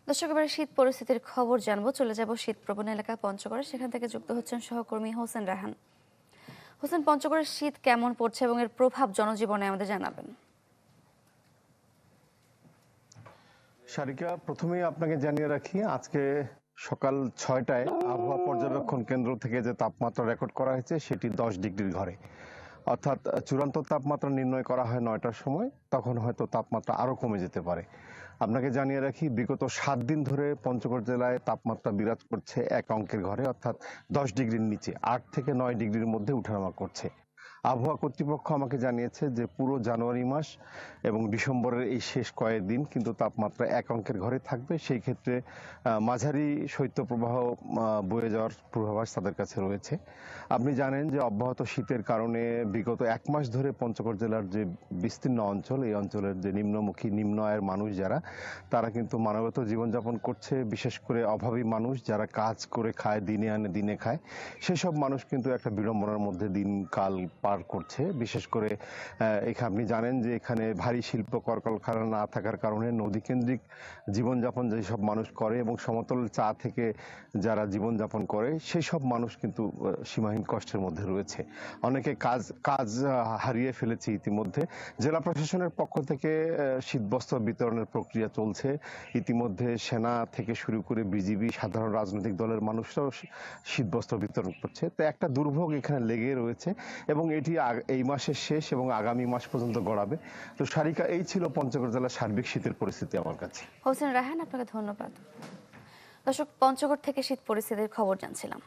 দর্শক, এবারে শীত পরিস্থিতির খবর জানবো। চলে যাব শীতপ্রবণ এলাকা পঞ্চগড়ে। সেখান থেকে যুক্ত হচ্ছেন সহকর্মী হোসেন রাহান। হোসেন, পঞ্চগড়ের শীত কেমন পড়ছে এবং এর প্রভাব জনজীবনে আমাদের জানাবেন। সারিকা, প্রথমেই আপনাকে জানিয়ে রাখি, আজকে সকাল 6টায় আবহাওয়া পর্যবেক্ষণ কেন্দ্র থেকে যে তাপমাত্রা রেকর্ড করা হয়েছে সেটি 10 ডিগ্রির ঘরে। অর্থাৎ চূড়ান্ত তাপমাত্রা নির্ণয় করা হয় 9টার সময়, তখন হয়তো তাপমাত্রা আরও কমে যেতে পারে। আপনাকে জানিয়ে রাখি, বিগত 7 দিন ধরে পঞ্চগড় জেলায় তাপমাত্রা বিরাজ করছে এক অঙ্কের ঘরে, অর্থাৎ 10 ডিগ্রির নিচে, 8 থেকে 9 ডিগ্রির মধ্যে উঠানামা করছে। আবহাওয়া কর্তৃপক্ষ আমাকে জানিয়েছে যে পুরো জানুয়ারি মাস এবং ডিসেম্বরের এই শেষ কয়েকদিন কিন্তু তাপমাত্রা এক অঙ্কের ঘরে থাকবে। সেই ক্ষেত্রে মাঝারি শৈত্যপ্রবাহ বয়ে যাওয়ার পূর্বাভাস তাদের কাছে রয়েছে। আপনি জানেন যে অব্যাহত শীতের কারণে বিগত 1 মাস ধরে পঞ্চগড় জেলার যে বিস্তীর্ণ অঞ্চল, এই অঞ্চলের যে নিম্নমুখী নিম্ন আয়ের মানুষ যারা, তারা কিন্তু মানবেত জীবনযাপন করছে। বিশেষ করে অভাবী মানুষ যারা কাজ করে খায়, দিনে আনে দিনে খায়, সেসব মানুষ কিন্তু একটা বিড়ম্বনার মধ্যে দিনকাল পার করছে। বিশেষ করে আপনি জানেন যে এখানে ভারী শিল্প কলকারখানা না থাকার কারণে নদীকেন্দ্রিক জীবনযাপন যেসব মানুষ করে এবং সমতল চা থেকে যারা জীবনযাপন করে, সেই সব মানুষ কিন্তু সীমাহীন কষ্টের মধ্যে রয়েছে। অনেকে কাজ হারিয়ে ফেলেছে ইতিমধ্যে। জেলা প্রশাসনের পক্ষ থেকে শীতবস্ত্র বিতরণের প্রক্রিয়া চলছে। ইতিমধ্যে সেনা থেকে শুরু করে বিজিবি, সাধারণ রাজনৈতিক দলের মানুষরাও শীতবস্ত্র বিতরণ করছে। তো একটা দুর্ভোগ এখানে লেগে রয়েছে এবং এটি এই মাসের শেষ এবং আগামী মাস পর্যন্ত গড়াবে। তো সারিকা, এই ছিল পঞ্চগড় জেলার সার্বিক শীতের পরিস্থিতি আমার কাছে। হোসেন রাহান, আপনাকে ধন্যবাদ। দর্শক, পঞ্চগড় থেকে শীত পরিস্থিতির খবর জানছিলাম।